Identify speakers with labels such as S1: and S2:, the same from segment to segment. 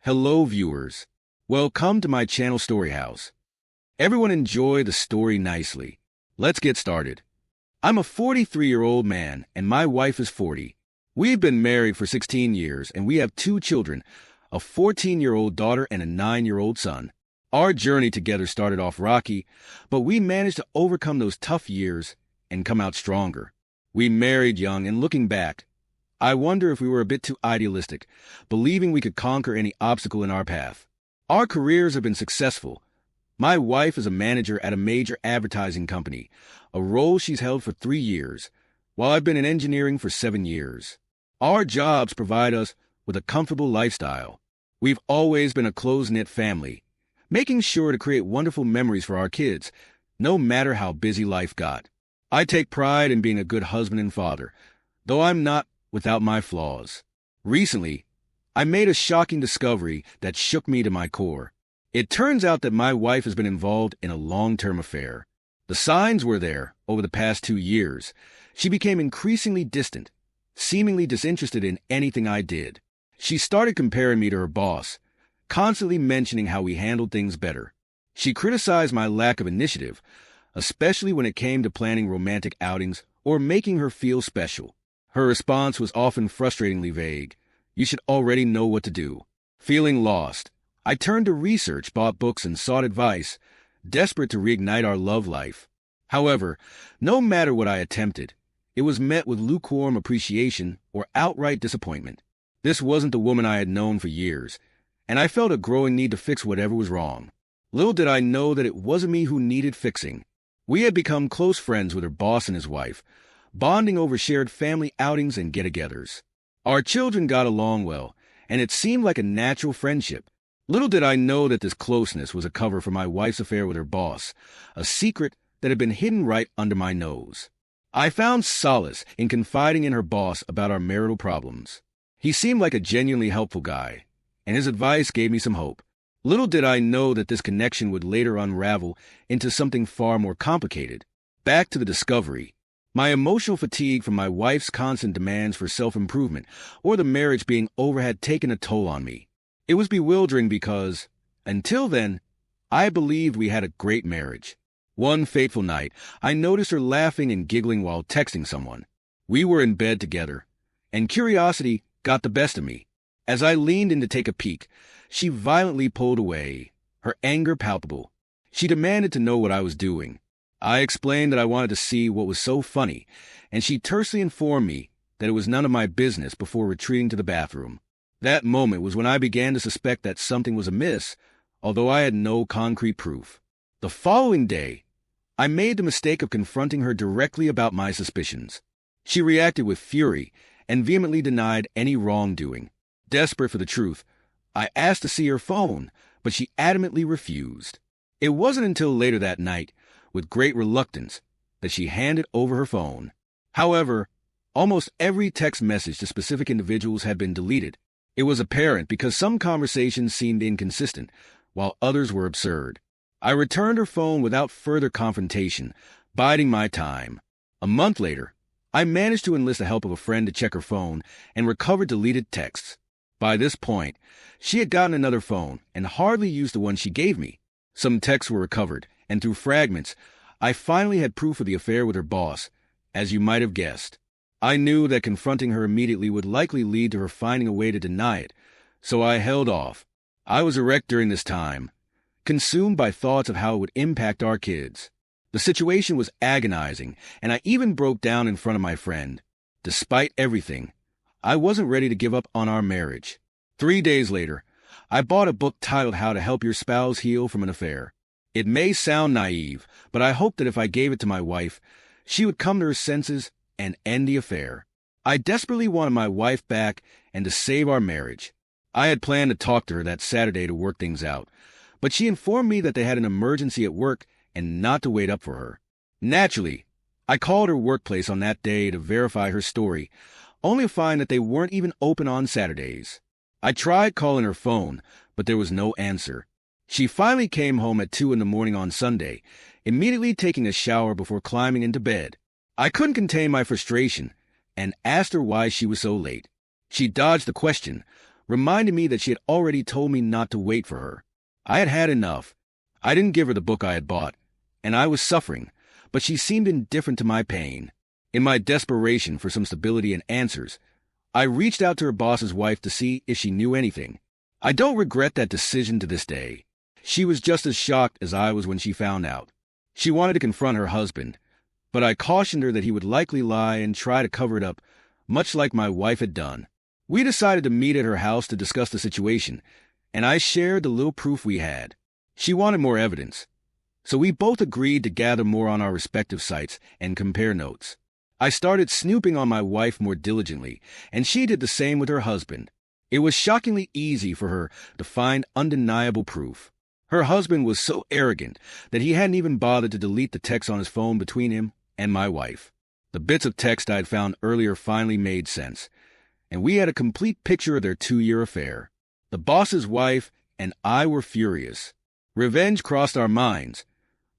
S1: Hello, viewers. Welcome to my channel Storyhouse. Everyone enjoy the story nicely. Let's get started. I'm a 43-year-old man, and my wife is 40. We've been married for 16 years, and we have 2 children, a 14-year-old daughter and a 9-year-old son. Our journey together started off rocky, but we managed to overcome those tough years and come out stronger. We married young, and looking back, I wonder if we were a bit too idealistic, believing we could conquer any obstacle in our path. Our careers have been successful. My wife is a manager at a major advertising company, a role she's held for 3 years, while I've been in engineering for 7 years. Our jobs provide us with a comfortable lifestyle. We've always been a close-knit family, making sure to create wonderful memories for our kids, no matter how busy life got. I take pride in being a good husband and father, though I'm not without my flaws. Recently, I made a shocking discovery that shook me to my core. It turns out that my wife has been involved in a long-term affair. The signs were there over the past 2 years. She became increasingly distant, seemingly disinterested in anything I did. She started comparing me to her boss, constantly mentioning how we handled things better. She criticized my lack of initiative, especially when it came to planning romantic outings or making her feel special. Her response was often frustratingly vague. You should already know what to do. Feeling lost, I turned to research, bought books, and sought advice, desperate to reignite our love life. However, no matter what I attempted, it was met with lukewarm appreciation or outright disappointment. This wasn't the woman I had known for years, and I felt a growing need to fix whatever was wrong. Little did I know that it wasn't me who needed fixing. We had become close friends with her boss and his wife, bonding over shared family outings and get-togethers. Our children got along well, and it seemed like a natural friendship. Little did I know that this closeness was a cover for my wife's affair with her boss, a secret that had been hidden right under my nose. I found solace in confiding in her boss about our marital problems. He seemed like a genuinely helpful guy, and his advice gave me some hope. Little did I know that this connection would later unravel into something far more complicated. Back to the discovery. My emotional fatigue from my wife's constant demands for self-improvement or the marriage being over had taken a toll on me. It was bewildering because, until then, I believed we had a great marriage. One fateful night, I noticed her laughing and giggling while texting someone. We were in bed together, and curiosity got the best of me. As I leaned in to take a peek, she violently pulled away, her anger palpable. She demanded to know what I was doing. I explained that I wanted to see what was so funny, and she tersely informed me that it was none of my business before retreating to the bathroom. That moment was when I began to suspect that something was amiss, although I had no concrete proof. The following day, I made the mistake of confronting her directly about my suspicions. She reacted with fury and vehemently denied any wrongdoing. Desperate for the truth, I asked to see her phone, but she adamantly refused. It wasn't until later that night, with great reluctance, that she handed over her phone. However, almost every text message to specific individuals had been deleted. It was apparent because some conversations seemed inconsistent, while others were absurd. I returned her phone without further confrontation, biding my time. A month later, I managed to enlist the help of a friend to check her phone and recover deleted texts. By this point, she had gotten another phone and hardly used the one she gave me. Some texts were recovered, and through fragments, I finally had proof of the affair with her boss, as you might have guessed. I knew that confronting her immediately would likely lead to her finding a way to deny it, so I held off. I was a wreck during this time, consumed by thoughts of how it would impact our kids. The situation was agonizing, and I even broke down in front of my friend. Despite everything, I wasn't ready to give up on our marriage. 3 days later, I bought a book titled How to Help Your Spouse Heal from an Affair. It may sound naive, but I hoped that if I gave it to my wife, she would come to her senses and end the affair. I desperately wanted my wife back and to save our marriage. I had planned to talk to her that Saturday to work things out, but she informed me that they had an emergency at work and not to wait up for her. Naturally, I called her workplace on that day to verify her story, only to find that they weren't even open on Saturdays. I tried calling her phone, but there was no answer. She finally came home at 2 a.m. on Sunday, immediately taking a shower before climbing into bed. I couldn't contain my frustration and asked her why she was so late. She dodged the question, reminded me that she had already told me not to wait for her. I had had enough. I didn't give her the book I had bought, and I was suffering, but she seemed indifferent to my pain. In my desperation for some stability and answers, I reached out to her boss's wife to see if she knew anything. I don't regret that decision to this day. She was just as shocked as I was when she found out. She wanted to confront her husband, but I cautioned her that he would likely lie and try to cover it up, much like my wife had done. We decided to meet at her house to discuss the situation, and I shared the little proof we had. She wanted more evidence, so we both agreed to gather more on our respective sites and compare notes. I started snooping on my wife more diligently, and she did the same with her husband. It was shockingly easy for her to find undeniable proof. Her husband was so arrogant that he hadn't even bothered to delete the text on his phone between him and my wife. The bits of text I'd found earlier finally made sense, and we had a complete picture of their 2-year affair. The boss's wife and I were furious. Revenge crossed our minds,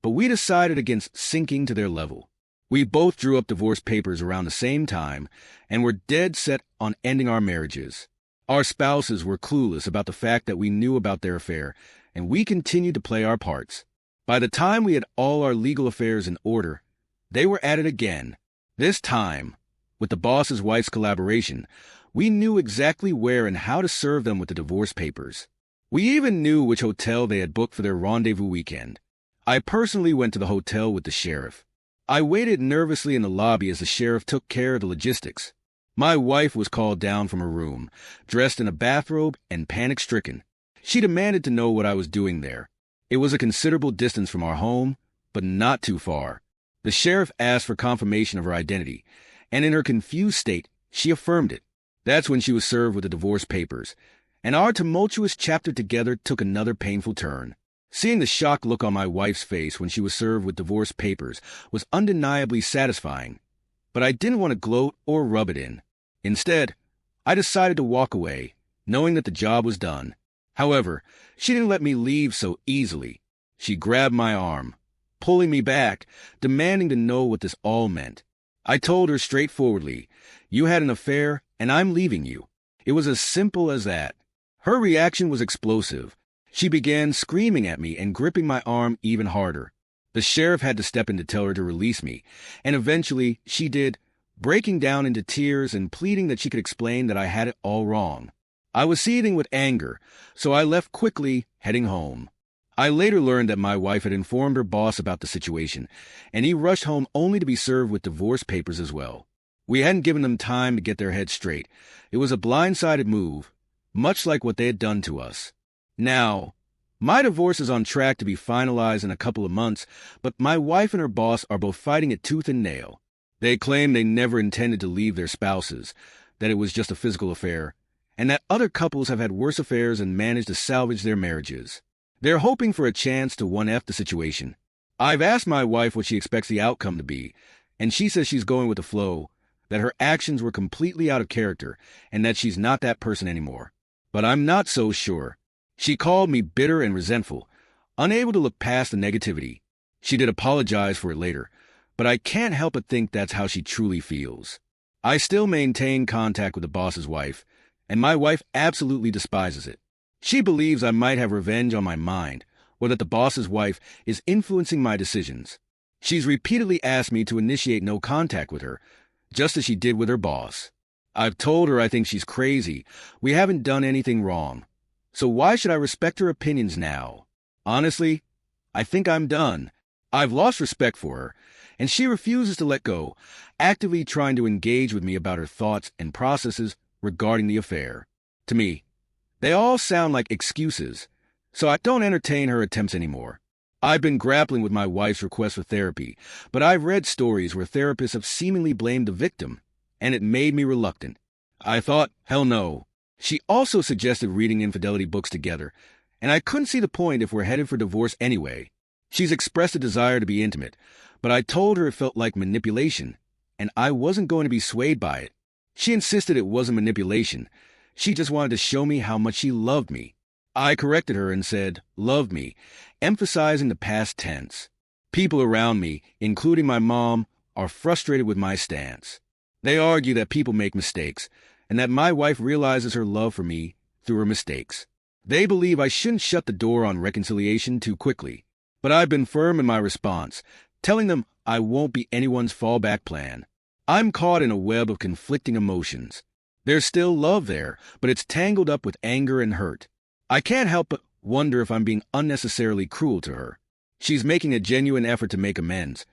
S1: but we decided against sinking to their level. We both drew up divorce papers around the same time and were dead set on ending our marriages. Our spouses were clueless about the fact that we knew about their affair, and we continued to play our parts. By the time we had all our legal affairs in order, they were at it again. This time, with the boss's wife's collaboration, we knew exactly where and how to serve them with the divorce papers. We even knew which hotel they had booked for their rendezvous weekend. I personally went to the hotel with the sheriff. I waited nervously in the lobby as the sheriff took care of the logistics. My wife was called down from her room, dressed in a bathrobe and panic-stricken. She demanded to know what I was doing there. It was a considerable distance from our home, but not too far. The sheriff asked for confirmation of her identity, and in her confused state, she affirmed it. That's when she was served with the divorce papers, and our tumultuous chapter together took another painful turn. Seeing the shocked look on my wife's face when she was served with divorce papers was undeniably satisfying, but I didn't want to gloat or rub it in. Instead, I decided to walk away, knowing that the job was done. However, she didn't let me leave so easily. She grabbed my arm, pulling me back, demanding to know what this all meant. I told her straightforwardly, "You had an affair, and I'm leaving you." It was as simple as that. Her reaction was explosive. She began screaming at me and gripping my arm even harder. The sheriff had to step in to tell her to release me, and eventually she did, breaking down into tears and pleading that she could explain that I had it all wrong. I was seething with anger, so I left quickly, heading home. I later learned that my wife had informed her boss about the situation, and he rushed home only to be served with divorce papers as well. We hadn't given them time to get their heads straight. It was a blindsided move, much like what they had done to us. Now, my divorce is on track to be finalized in a couple of months, but my wife and her boss are both fighting it tooth and nail. They claim they never intended to leave their spouses, that it was just a physical affair, and that other couples have had worse affairs and managed to salvage their marriages. They're hoping for a chance to 1F the situation. I've asked my wife what she expects the outcome to be, and she says she's going with the flow, that her actions were completely out of character, and that she's not that person anymore. But I'm not so sure. She called me bitter and resentful, unable to look past the negativity. She did apologize for it later, but I can't help but think that's how she truly feels. I still maintain contact with the boss's wife, and my wife absolutely despises it. She believes I might have revenge on my mind, or that the boss's wife is influencing my decisions. She's repeatedly asked me to initiate no contact with her, just as she did with her boss. I've told her I think she's crazy. We haven't done anything wrong. So why should I respect her opinions now? Honestly, I think I'm done. I've lost respect for her, and she refuses to let go, actively trying to engage with me about her thoughts and processes regarding the affair. To me, they all sound like excuses, so I don't entertain her attempts anymore. I've been grappling with my wife's request for therapy, but I've read stories where therapists have seemingly blamed the victim, and it made me reluctant. I thought, hell no. She also suggested reading infidelity books together, and I couldn't see the point if we're headed for divorce anyway. She's expressed a desire to be intimate, but I told her it felt like manipulation, and I wasn't going to be swayed by it. She insisted it wasn't manipulation. She just wanted to show me how much she loved me. I corrected her and said, "loved me," emphasizing the past tense. People around me, including my mom, are frustrated with my stance. They argue that people make mistakes, and that my wife realizes her love for me through her mistakes. They believe I shouldn't shut the door on reconciliation too quickly. But I've been firm in my response, telling them I won't be anyone's fallback plan. I'm caught in a web of conflicting emotions. There's still love there, but it's tangled up with anger and hurt. I can't help but wonder if I'm being unnecessarily cruel to her. She's making a genuine effort to make amends,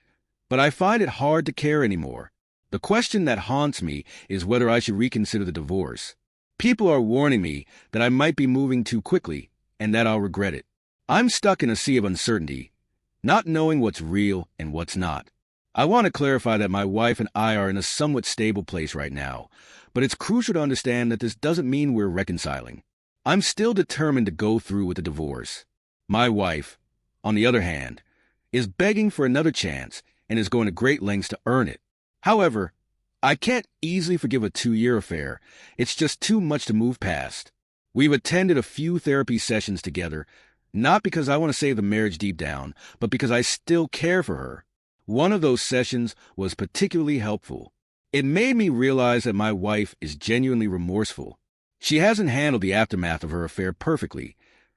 S1: but I find it hard to care anymore. The question that haunts me is whether I should reconsider the divorce. People are warning me that I might be moving too quickly and that I'll regret it. I'm stuck in a sea of uncertainty, not knowing what's real and what's not. I want to clarify that my wife and I are in a somewhat stable place right now, but it's crucial to understand that this doesn't mean we're reconciling. I'm still determined to go through with the divorce. My wife, on the other hand, is begging for another chance and is going to great lengths to earn it. However, I can't easily forgive a 2-year affair. It's just too much to move past. We've attended a few therapy sessions together, not because I want to save the marriage deep down, but because I still care for her. One of those sessions was particularly helpful. It made me realize that my wife is genuinely remorseful. She hasn't handled the aftermath of her affair perfectly,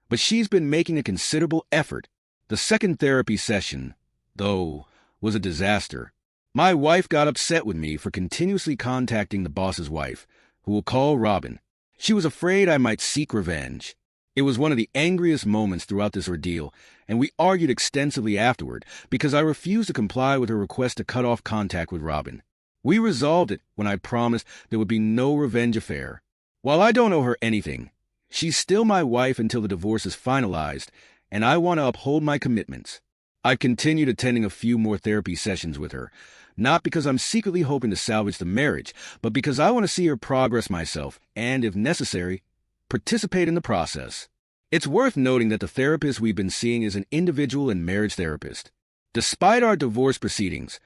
S1: but she's been making a considerable effort. The second therapy session, though, was a disaster. My wife got upset with me for continuously contacting the boss's wife, who will call Robin. She was afraid I might seek revenge. It was one of the angriest moments throughout this ordeal, and we argued extensively afterward because I refused to comply with her request to cut off contact with Robin. We resolved it when I promised there would be no revenge affair. While I don't owe her anything, she's still my wife until the divorce is finalized, and I want to uphold my commitments. I've continued attending a few more therapy sessions with her, not because I'm secretly hoping to salvage the marriage, but because I want to see her progress myself and, if necessary, participate in the process. It's worth noting that the therapist we've been seeing is an individual and marriage therapist. Despite our divorce proceedings,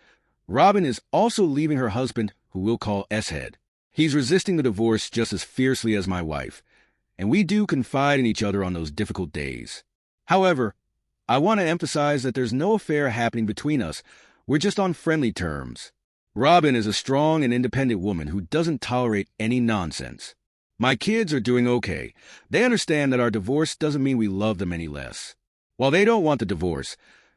S1: Robin is also leaving her husband, who we'll call S-Head. He's resisting the divorce just as fiercely as my wife, and we do confide in each other on those difficult days. However, I want to emphasize that there's no affair happening between us. We're just on friendly terms. Robin is a strong and independent woman who doesn't tolerate any nonsense. My kids are doing okay. They understand that our divorce doesn't mean we love them any less. While they don't want the divorce,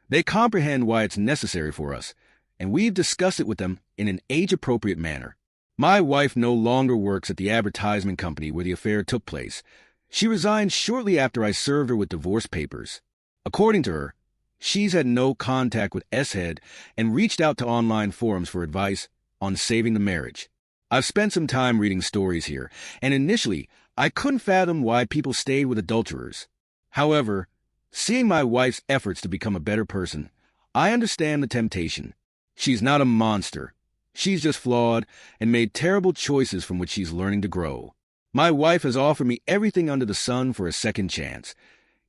S1: they comprehend why it's necessary for us, and we've discussed it with them in an age-appropriate manner. My wife no longer works at the advertisement company where the affair took place. She resigned shortly after I served her with divorce papers. According to her, she's had no contact with S-Head and reached out to online forums for advice on saving the marriage. I've spent some time reading stories here, and initially, I couldn't fathom why people stayed with adulterers. However, seeing my wife's efforts to become a better person, I understand the temptation. She's not a monster. She's just flawed and made terrible choices from which she's learning to grow. My wife has offered me everything under the sun for a second chance,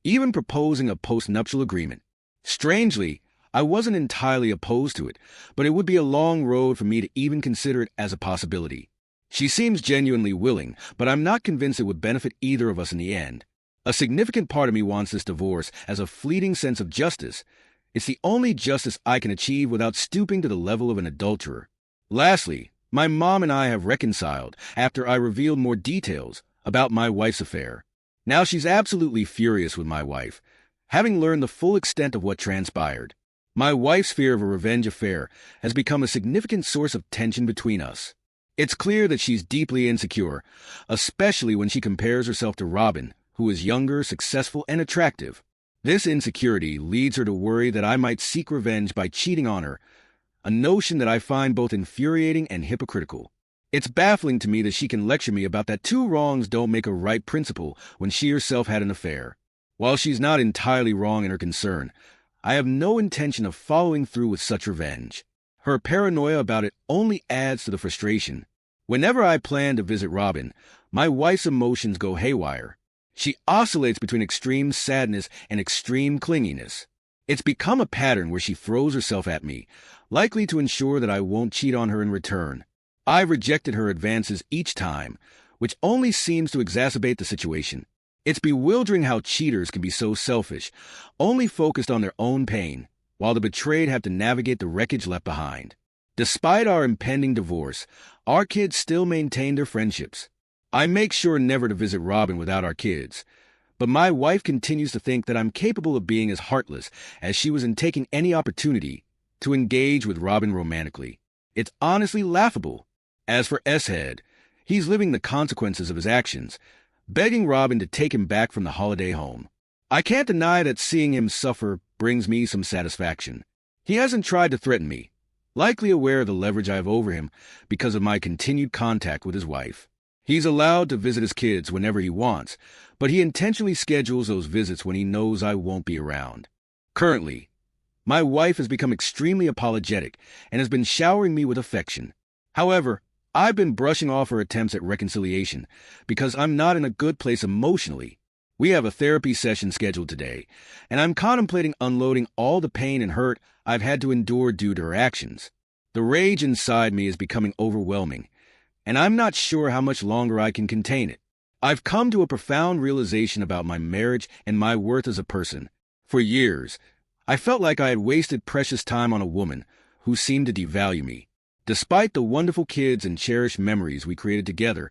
S1: even proposing a post-nuptial agreement. Strangely, I wasn't entirely opposed to it, but it would be a long road for me to even consider it as a possibility. She seems genuinely willing, but I'm not convinced it would benefit either of us in the end. A significant part of me wants this divorce as a fleeting sense of justice. It's the only justice I can achieve without stooping to the level of an adulterer. Lastly, my mom and I have reconciled after I revealed more details about my wife's affair. Now she's absolutely furious with my wife, having learned the full extent of what transpired. My wife's fear of a revenge affair has become a significant source of tension between us. It's clear that she's deeply insecure, especially when she compares herself to Robin, who is younger, successful, and attractive. This insecurity leads her to worry that I might seek revenge by cheating on her, a notion that I find both infuriating and hypocritical. It's baffling to me that she can lecture me about that two wrongs don't make a right principle when she herself had an affair. While she's not entirely wrong in her concern, I have no intention of following through with such revenge. Her paranoia about it only adds to the frustration. Whenever I plan to visit Robin, my wife's emotions go haywire. She oscillates between extreme sadness and extreme clinginess. It's become a pattern where she throws herself at me, likely to ensure that I won't cheat on her in return. I've rejected her advances each time, which only seems to exacerbate the situation. It's bewildering how cheaters can be so selfish, only focused on their own pain, while the betrayed have to navigate the wreckage left behind. Despite our impending divorce, our kids still maintain their friendships. I make sure never to visit Robin without our kids, but my wife continues to think that I'm capable of being as heartless as she was in taking any opportunity to engage with Robin romantically. It's honestly laughable. As for S-Head, he's living the consequences of his actions, begging Robin to take him back from the holiday home. I can't deny that seeing him suffer brings me some satisfaction. He hasn't tried to threaten me, likely aware of the leverage I have over him because of my continued contact with his wife. He's allowed to visit his kids whenever he wants, but he intentionally schedules those visits when he knows I won't be around. Currently, my wife has become extremely apologetic and has been showering me with affection. However, I've been brushing off her attempts at reconciliation because I'm not in a good place emotionally. We have a therapy session scheduled today, and I'm contemplating unloading all the pain and hurt I've had to endure due to her actions. The rage inside me is becoming overwhelming, and I'm not sure how much longer I can contain it. I've come to a profound realization about my marriage and my worth as a person. For years, I felt like I had wasted precious time on a woman who seemed to devalue me. Despite the wonderful kids and cherished memories we created together,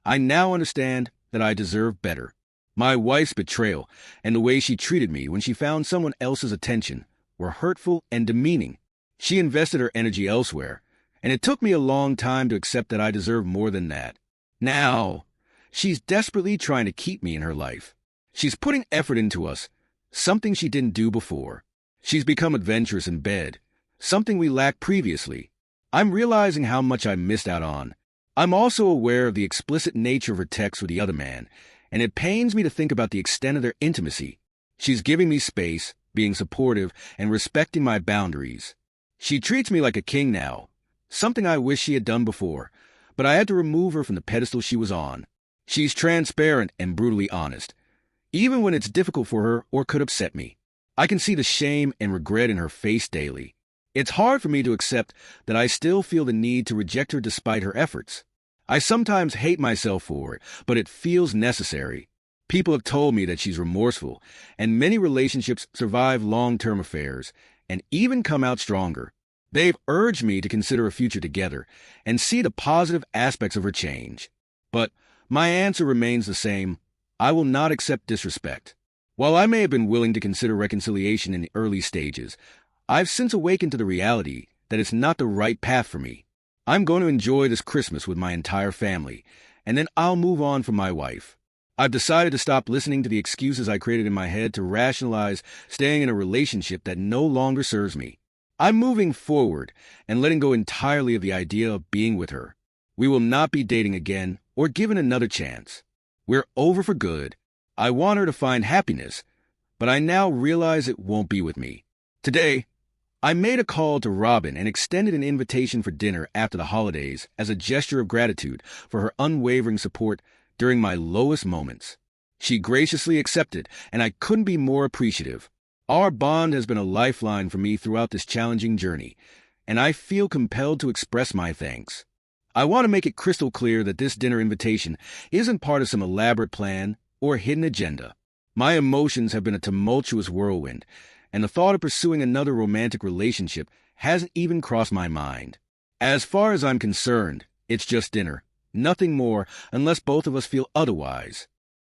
S1: I now understand that I deserve better. My wife's betrayal and the way she treated me when she found someone else's attention were hurtful and demeaning. She invested her energy elsewhere, and it took me a long time to accept that I deserve more than that. Now, she's desperately trying to keep me in her life. She's putting effort into us, something she didn't do before. She's become adventurous in bed, something we lacked previously. I'm realizing how much I missed out on. I'm also aware of the explicit nature of her texts with the other man, and it pains me to think about the extent of their intimacy. She's giving me space, being supportive, and respecting my boundaries. She treats me like a king now, something I wish she had done before, but I had to remove her from the pedestal she was on. She's transparent and brutally honest, even when it's difficult for her or could upset me. I can see the shame and regret in her face daily. It's hard for me to accept that I still feel the need to reject her despite her efforts. I sometimes hate myself for it, but it feels necessary. People have told me that she's remorseful, and many relationships survive long-term affairs and even come out stronger. They've urged me to consider a future together and see the positive aspects of her change. But my answer remains the same. I will not accept disrespect. While I may have been willing to consider reconciliation in the early stages, I've since awakened to the reality that it's not the right path for me. I'm going to enjoy this Christmas with my entire family, and then I'll move on from my wife. I've decided to stop listening to the excuses I created in my head to rationalize staying in a relationship that no longer serves me. I'm moving forward and letting go entirely of the idea of being with her. We will not be dating again or given another chance. We're over for good. I want her to find happiness, but I now realize it won't be with me. Today, I made a call to Robin and extended an invitation for dinner after the holidays as a gesture of gratitude for her unwavering support during my lowest moments. She graciously accepted, and I couldn't be more appreciative. Our bond has been a lifeline for me throughout this challenging journey, and I feel compelled to express my thanks. I want to make it crystal clear that this dinner invitation isn't part of some elaborate plan or hidden agenda. My emotions have been a tumultuous whirlwind, and the thought of pursuing another romantic relationship hasn't even crossed my mind. As far as I'm concerned, it's just dinner, nothing more, unless both of us feel otherwise.